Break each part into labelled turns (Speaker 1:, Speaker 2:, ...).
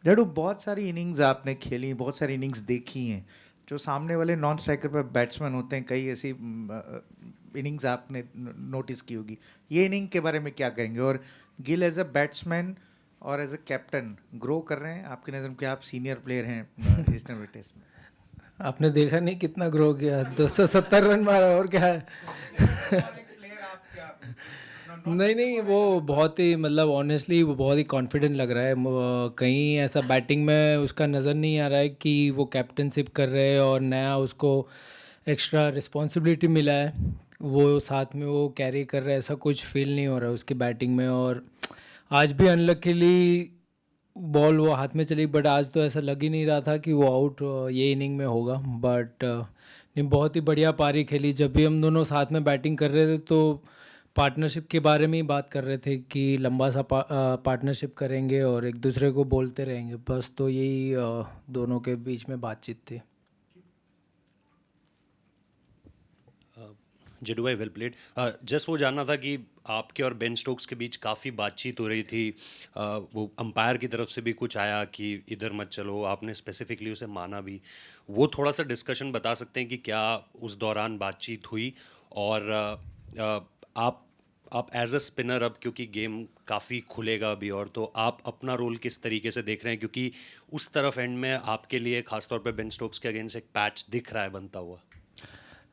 Speaker 1: डेडू, बहुत सारी इनिंग्स आपने खेली, बहुत सारी इनिंग्स देखी हैं। जो सामने वाले नॉन स्ट्राइकर पर बैट्समैन होते हैं, कई ऐसी इनिंग्स आपने नोटिस की होगी। ये इनिंग के बारे में क्या कहेंगे? और गिल एज अ बैट्समैन और एज अ कैप्टन ग्रो कर रहे हैं आपकी नज़र में? क्या आप सीनियर प्लेयर हैं ईस्टर्न टेस्ट में?
Speaker 2: आपने देखा नहीं कितना ग्रो किया, 270 रन मारा, और क्या है।
Speaker 1: और एक प्लेयर आप क्या नॉन
Speaker 2: नहीं
Speaker 1: स्ट्राइकर
Speaker 2: नहीं,
Speaker 1: को
Speaker 2: वो
Speaker 1: हटाइए।
Speaker 2: बहुत ही मतलब ऑनेस्टली वो बहुत ही कॉन्फिडेंट लग रहा है। कहीं ऐसा बैटिंग में उसका नज़र नहीं आ रहा है कि वो कैप्टनशिप कर रहे हैं और नया उसको एक्स्ट्रा रिस्पॉन्सिबिलिटी मिला है, वो साथ में वो कैरी कर रहा है, ऐसा कुछ फील नहीं हो रहा है उसकी बैटिंग में। और आज भी अनलकीली बॉल वो हाथ में चली, बट आज तो ऐसा लग ही नहीं रहा था कि वो आउट ये इनिंग में होगा। बट नहीं, बहुत ही बढ़िया पारी खेली। जब भी हम दोनों साथ में बैटिंग कर रहे थे तो पार्टनरशिप के बारे में ही बात कर रहे थे कि लंबा सा पार्टनरशिप करेंगे और एक दूसरे को बोलते रहेंगे, बस। तो यही दोनों के बीच में बातचीत थी।
Speaker 3: जेडू भाई, वेल प्लेड। जस्ट वो जानना था कि आपके और बेन स्टोक्स के बीच काफ़ी बातचीत हो रही थी। वो अंपायर की तरफ से भी कुछ आया कि इधर मत चलो, आपने स्पेसिफिकली उसे माना भी। वो थोड़ा सा डिस्कशन बता सकते हैं कि क्या उस दौरान बातचीत हुई? और आप आप एज अ स्पिनर, अब क्योंकि गेम काफ़ी खुलेगा अभी, और तो आप अपना रोल किस तरीके से देख रहे हैं? क्योंकि उस तरफ एंड में आपके लिए खासतौर पे बेन स्टोक्स के अगेंस्ट एक पैच दिख रहा है बनता हुआ।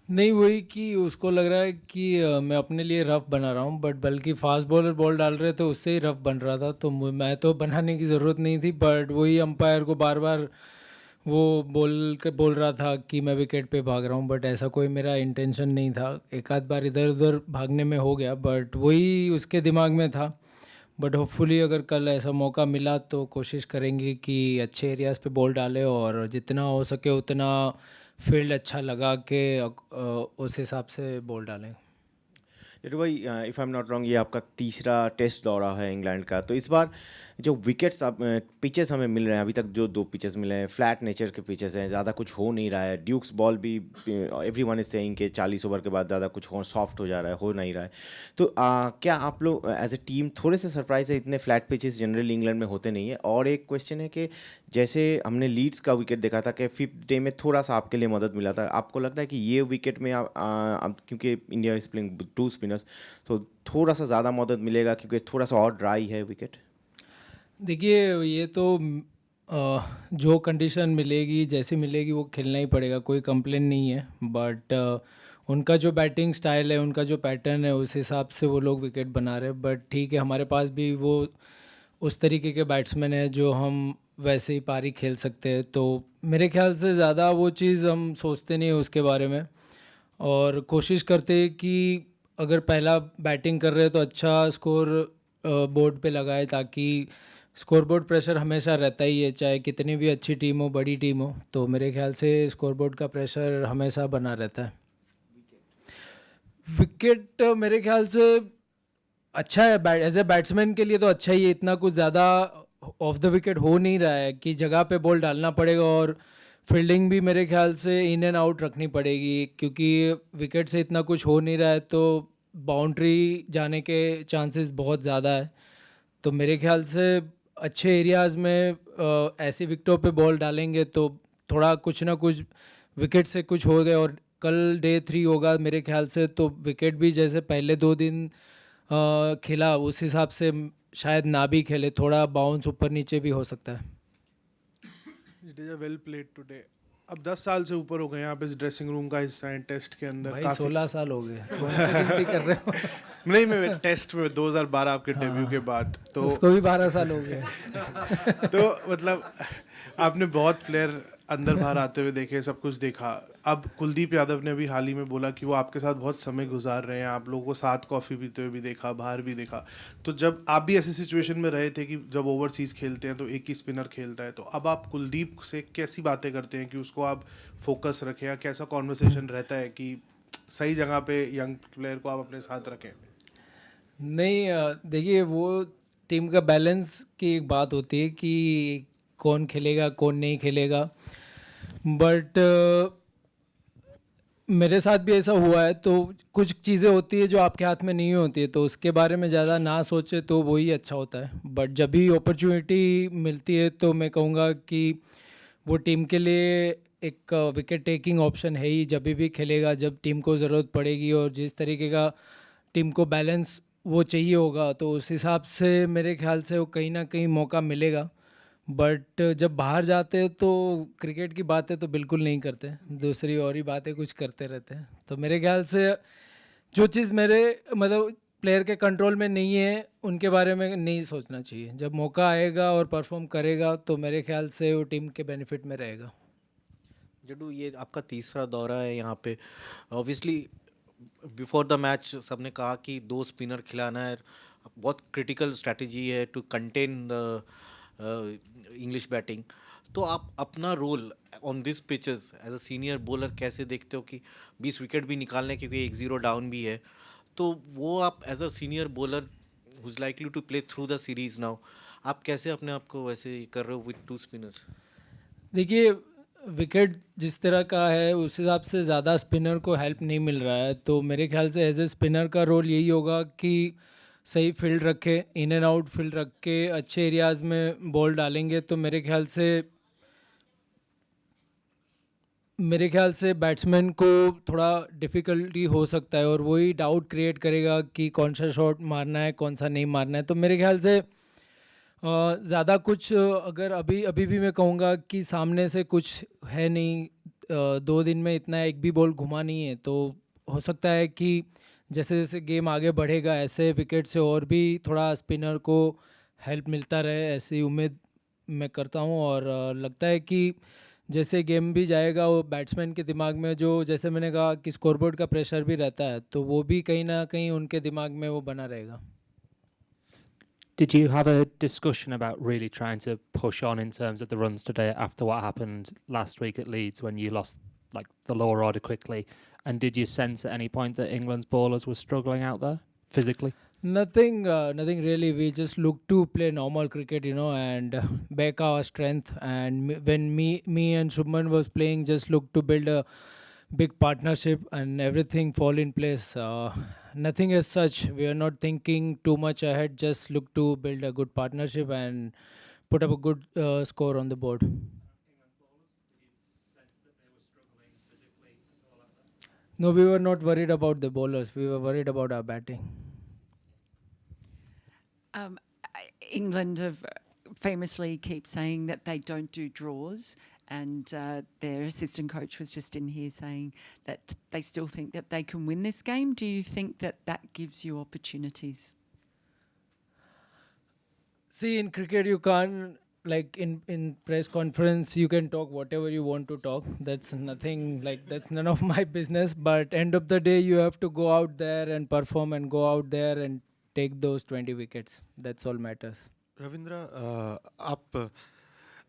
Speaker 2: नहीं, वही कि उसको लग रहा है कि मैं अपने लिए रफ बना रहा हूँ, बट बल्कि फास्ट बॉलर बॉल डाल रहे थे उससे ही रफ बन रहा था, तो मैं तो बनाने की ज़रूरत नहीं थी। बट वही अंपायर को बार बार वो बोल रहा था कि मैं विकेट पे भाग रहा हूँ, बट ऐसा कोई मेरा इंटेंशन नहीं था। एक आध बार इधर उधर भागने में हो गया, बट वही उसके दिमाग में था। बट होपफुली अगर कल ऐसा मौका मिला तो कोशिश करेंगे कि अच्छे एरियाज़ पे बॉल डालें और जितना हो सके उतना फील्ड अच्छा लगा के उस हिसाब से बॉल डालें।
Speaker 4: जेठू भाई, if I am not wrong, ये आपका तीसरा टेस्ट दौरा है इंग्लैंड का। तो इस बार जो विकेट्स आप पिचेस हमें मिल रहे हैं, अभी तक जो दो पिचेस मिले हैं फ्लैट नेचर के पिचेस हैं, ज़्यादा कुछ हो नहीं रहा है। ड्यूक्स बॉल भी एवरीवन इज सेइंग कि 40 ओवर के बाद ज़्यादा कुछ हो सॉफ्ट हो जा रहा है, हो नहीं रहा है। तो क्या आप लोग एज ए टीम थोड़े से सरप्राइज है? इतने फ्लैट पिचेस जनरली इंग्लैंड में होते नहीं है। और एक क्वेश्चन है कि जैसे हमने लीड्स का विकेट देखा था कि फिफ्थ डे में थोड़ा सा आपके लिए मदद मिला था, आपको लगता है कि ये विकेट में आप क्योंकि India is playing two spinners, तो थोड़ा सा ज़्यादा मदद मिलेगा क्योंकि थोड़ा सा और ड्राई है विकेट?
Speaker 2: देखिए, ये तो जो कंडीशन मिलेगी जैसी मिलेगी वो खेलना ही पड़ेगा, कोई कंप्लेन नहीं है। बट उनका जो बैटिंग स्टाइल है, उनका जो पैटर्न है, उस हिसाब से वो लोग विकेट बना रहे हैं। बट ठीक है, हमारे पास भी वो उस तरीके के बैट्समैन हैं जो हम वैसे ही पारी खेल सकते हैं, तो मेरे ख्याल से ज़्यादा वो चीज़ हम सोचते नहीं हैं उसके बारे में। और कोशिश करते हैं कि अगर पहला बैटिंग कर रहे हैं तो अच्छा स्कोर बोर्ड पे लगाए, ताकि स्कोरबोर्ड प्रेशर हमेशा रहता ही है, चाहे कितनी भी अच्छी टीम हो, बड़ी टीम हो, तो मेरे ख्याल से स्कोरबोर्ड का प्रेशर हमेशा बना रहता है। विकेट मेरे ख्याल से अच्छा है, एज ए बैट्समैन के लिए तो अच्छा ही है। इतना कुछ ज़्यादा ऑफ द विकेट हो नहीं रहा है कि जगह पे बॉल डालना पड़ेगा, और फील्डिंग भी मेरे ख्याल से इन एंड आउट रखनी पड़ेगी, क्योंकि विकेट से इतना कुछ हो नहीं रहा है, तो बाउंड्री जाने के चांसेस बहुत ज़्यादा है। तो मेरे ख्याल से अच्छे एरियाज़ में ऐसी विकेटों पे बॉल डालेंगे तो थोड़ा कुछ ना कुछ विकेट से कुछ हो गए। और कल डे 3 होगा मेरे ख्याल से, तो विकेट भी जैसे पहले 2 दिन खेला उस हिसाब से शायद ना भी खेले, थोड़ा बाउंस ऊपर नीचे भी हो सकता है।
Speaker 5: It is a well played today. अब 10 साल से ऊपर हो गए हैं, आप इस ड्रेसिंग रूम का हिस्सा हैं टेस्ट के अंदर
Speaker 2: भाई
Speaker 5: काफ़ी।
Speaker 2: 16 साल हो गए, कौन सी गिनती कर रहे हो।
Speaker 5: नहीं, मैं टेस्ट में 2012 आपके डेब्यू के बाद तो
Speaker 2: उसको भी 12 साल हो गए।
Speaker 5: तो मतलब आपने बहुत प्लेयर अंदर बाहर आते हुए देखे, सब कुछ देखा। अब कुलदीप यादव ने भी हाल ही में बोला कि वो आपके साथ बहुत समय गुजार रहे हैं, आप लोगों को साथ कॉफ़ी पीते हुए भी देखा, बाहर भी देखा। तो जब आप भी ऐसी सिचुएशन में रहे थे कि जब ओवरसीज़ खेलते हैं तो एक ही स्पिनर खेलता है, तो अब आप कुलदीप से कैसी बातें करते हैं कि उसको आप फोकस रखें, या कैसा कॉन्वर्सेशन रहता है कि सही जगह पे यंग प्लेयर को आप अपने साथ रखें?
Speaker 2: नहीं, देखिए, वो टीम का बैलेंस की एक बात होती है कि कौन खेलेगा कौन नहीं खेलेगा। बट मेरे साथ भी ऐसा हुआ है, तो कुछ चीज़ें होती है जो आपके हाथ में नहीं होती है, तो उसके बारे में ज़्यादा ना सोचे तो वही अच्छा होता है। बट जब भी अपॉर्चुनिटी मिलती है तो मैं कहूँगा कि वो टीम के लिए एक विकेट टेकिंग ऑप्शन है ही। जब भी खेलेगा, जब टीम को ज़रूरत पड़ेगी और जिस तरीके का टीम को बैलेंस वो चाहिए होगा, तो उस हिसाब से मेरे ख्याल से वो कहीं ना कहीं मौका मिलेगा। बट जब बाहर जाते हैं तो क्रिकेट की बातें तो बिल्कुल नहीं करते, दूसरी और ही बातें कुछ करते रहते हैं। तो मेरे ख्याल से जो चीज़ मेरे मतलब प्लेयर के कंट्रोल में नहीं है उनके बारे में नहीं सोचना चाहिए। जब मौका आएगा और परफॉर्म करेगा तो मेरे ख्याल से वो टीम के बेनिफिट में रहेगा।
Speaker 6: जड्डू, ये आपका तीसरा दौरा है यहाँ पे। ऑब्वियसली बिफोर द मैच सबने कहा कि 2 स्पिनर खिलाना है, बहुत क्रिटिकल स्ट्रैटेजी है to contain the English batting. तो आप अपना role on this pitches as a senior bowler कैसे देखते हो कि 20 विकेट भी निकालने, क्योंकि 1-0 डाउन भी है, तो वो आप as a senior bowler who is likely to play through the series now, आप कैसे अपने आप को वैसे कर रहे हो विद 2 स्पिनर्स?
Speaker 2: देखिए, विकेट जिस तरह का है उस हिसाब से ज़्यादा स्पिनर को हेल्प नहीं मिल रहा है, तो मेरे ख्याल से एज ए स्पिनर का रोल यही होगा कि सही फील्ड रखे, इन एंड आउट फील्ड रख के अच्छे एरियाज़ में बॉल डालेंगे तो मेरे ख्याल से बैट्समैन को थोड़ा डिफ़िकल्टी हो सकता है और वही डाउट क्रिएट करेगा कि कौन सा शॉट मारना है, कौन सा नहीं मारना है। तो मेरे ख्याल से ज़्यादा कुछ अगर अभी अभी भी मैं कहूँगा कि सामने से कुछ है नहीं, 2 दिन में इतना एक भी बॉल घुमा नहीं है, तो हो सकता है कि जैसे जैसे गेम आगे बढ़ेगा ऐसे विकेट से और भी थोड़ा स्पिनर को हेल्प मिलता रहे, ऐसी उम्मीद मैं करता हूँ। और लगता है कि जैसे गेम भी जाएगा वो बैट्समैन के दिमाग में जो, जैसे मैंने कहा कि स्कोरबोर्ड का प्रेशर भी रहता है, तो वो भी कहीं ना कहीं उनके दिमाग में वो बना रहेगा।
Speaker 7: Did you have a discussion about really trying to push on in terms of the runs today after what happened last week at Leeds when you lost like the lower order quickly? And did you sense at any point that England's bowlers were struggling out there physically?
Speaker 2: Nothing really. We just look to play normal cricket, and back our strength. And when me and Shubman was playing, just look to build a big partnership and everything fall in place. Nothing as such. We are not thinking too much ahead. Just look to build a good partnership and put up a good score on the board. No, we were not worried about the bowlers. We were worried about our batting.
Speaker 8: England have famously keep saying that they don't do draws, and their assistant coach was just in here saying that they still think that they can win this game. Do you think that that gives you opportunities?
Speaker 2: See, in cricket, you can't, like in press conference, you can talk whatever you want to talk. That's nothing, like that's none of my business. But end of the day, you have to go out there and perform and go out there and take those 20 wickets. That's all matters.
Speaker 9: Ravindra, आप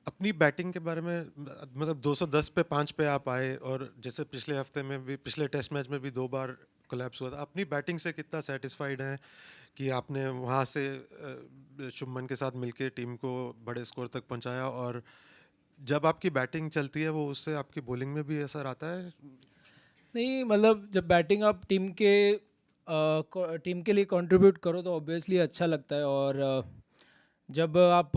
Speaker 9: अपनी batting के बारे में, मतलब 210 पे 5 पे आप आए और जैसे पिछले हफ्ते में भी, पिछले टेस्ट मैच में भी 2 बार कोलैप्स हुआ था, अपनी बैटिंग से कितना सेटिस्फाइड हैं कि आपने वहाँ से शुभमन के साथ मिलके टीम को बड़े स्कोर तक पहुँचाया, और जब आपकी बैटिंग चलती है वो उससे आपकी बॉलिंग में भी असर आता है?
Speaker 2: नहीं, मतलब जब बैटिंग आप टीम के लिए कंट्रीब्यूट करो तो ऑब्वियसली अच्छा लगता है। और जब आप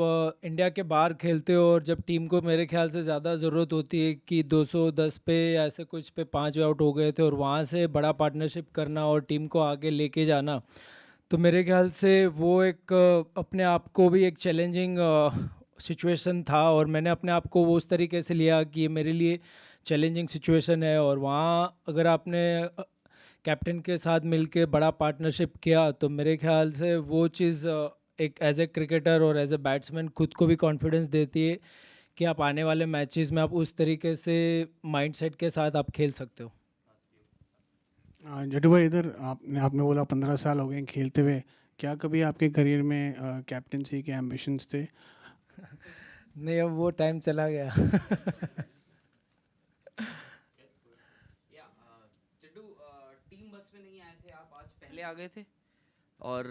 Speaker 2: इंडिया के बाहर खेलते हो और जब टीम को मेरे ख्याल से ज़्यादा ज़रूरत होती है कि 210 पे या ऐसे कुछ पे 5 आउट हो गए थे और वहाँ से बड़ा पार्टनरशिप करना और टीम को आगे लेके जाना, तो मेरे ख्याल से वो एक अपने आप को भी एक चैलेंजिंग सिचुएशन था। और मैंने अपने आप को वो उस तरीके से लिया कि ये मेरे लिए चैलेंजिंग सिचुएशन है, और वहाँ अगर आपने कैप्टन के साथ मिलके बड़ा पार्टनरशिप किया तो मेरे ख्याल से वो चीज़ एक एज ए क्रिकेटर और एज ए बैट्समैन खुद को भी कॉन्फिडेंस देती है कि आप आने वाले मैचेस में आप उस तरीके से माइंडसेट के साथ आप खेल सकते हो।
Speaker 10: जड्डू भाई, इधर आपने बोला 15 साल हो गए खेलते हुए, क्या कभी आपके करियर में कैप्टनसी के एम्बिशंस थे?
Speaker 2: नहीं, अब वो टाइम चला गया।
Speaker 11: जड्डू, टीम बस में नहीं आए थे आप, आज पहले आ गए थे, और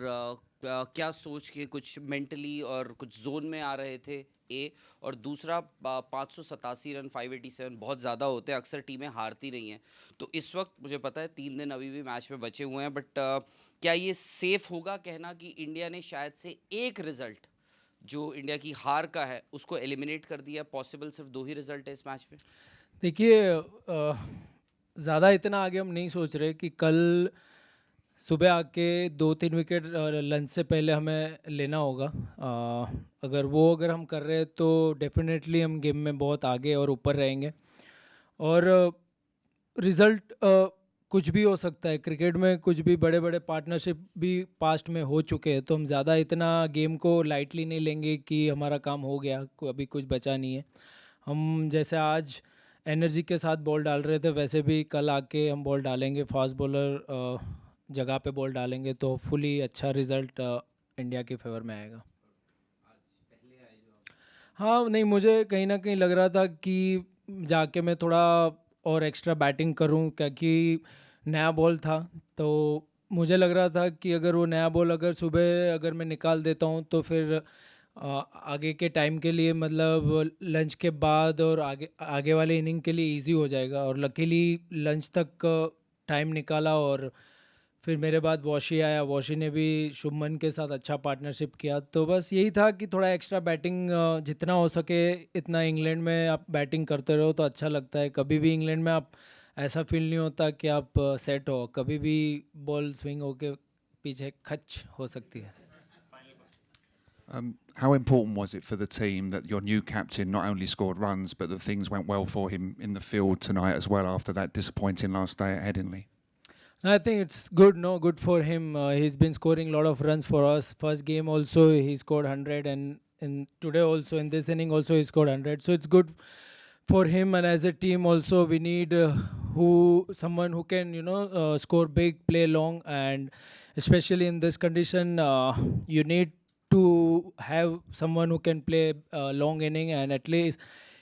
Speaker 11: क्या सोच के कुछ मेंटली और कुछ जोन में आ रहे थे ए, और दूसरा 587 रन 587 बहुत ज़्यादा होते हैं, अक्सर टीमें हारती नहीं हैं। तो इस वक्त मुझे पता है 3 दिन अभी भी मैच में बचे हुए हैं, बट क्या ये सेफ होगा कहना कि इंडिया ने शायद से एक रिजल्ट जो इंडिया की हार का है उसको एलिमिनेट कर दिया? पॉसिबल सिर्फ 2 ही रिजल्ट है इस मैच में।
Speaker 2: देखिए ज़्यादा इतना आगे हम नहीं सोच रहे कि कल सुबह आके 2-3 विकेट लंच से पहले हमें लेना होगा। अगर हम कर रहे हैं तो डेफिनेटली हम गेम में बहुत आगे और ऊपर रहेंगे। और रिज़ल्ट कुछ भी हो सकता है क्रिकेट में, कुछ भी बड़े बड़े पार्टनरशिप भी पास्ट में हो चुके हैं, तो हम ज़्यादा इतना गेम को लाइटली नहीं लेंगे कि हमारा काम हो गया, अभी कुछ बचा नहीं है। हम जैसे आज एनर्जी के साथ बॉल डाल रहे थे वैसे भी कल आके हम बॉल डालेंगे, फास्ट बॉलर जगह पे बॉल डालेंगे, तो होपफुली अच्छा रिज़ल्ट इंडिया के फेवर में आएगा। हाँ, नहीं, मुझे कहीं ना कहीं लग रहा था कि जाके मैं थोड़ा और एक्स्ट्रा बैटिंग करूं, क्योंकि नया बॉल था, तो मुझे लग रहा था कि अगर वो नया बॉल अगर सुबह अगर मैं निकाल देता हूं तो फिर आगे के टाइम के लिए, मतलब लंच के बाद और आगे वाले इनिंग के लिए इजी हो जाएगा। और लकीली लंच तक टाइम निकाला और फिर मेरे बाद वॉशी आया, वॉशी ने भी शुभमन के साथ अच्छा पार्टनरशिप किया। तो बस यही था कि थोड़ा एक्स्ट्रा बैटिंग जितना हो सके इतना इंग्लैंड में आप बैटिंग करते रहो तो अच्छा लगता है। कभी भी इंग्लैंड में आप ऐसा फील नहीं होता कि आप सेट हो, कभी भी बॉल स्विंग होके पीछे खच हो सकती है।
Speaker 12: How important was it for the team that your new captain not only scored runs, but that things went well for him in the field tonight as well after that disappointing last day at Headingley?
Speaker 2: I think it's good for him. He's been scoring a lot of runs for us. First game also he scored 100, and in today also in this inning also he scored 100. So it's good for him, and as a team also we need someone who can score big, play long, and especially in this condition you need to have someone who can play long inning, and at least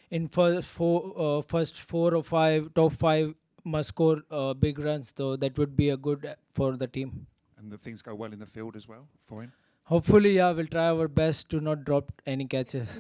Speaker 2: in first four or five top five must score big runs. So that would be a good for the team.
Speaker 12: And that things go well in the field as well for him?
Speaker 2: Hopefully, yeah, we'll try our best to not drop any catches.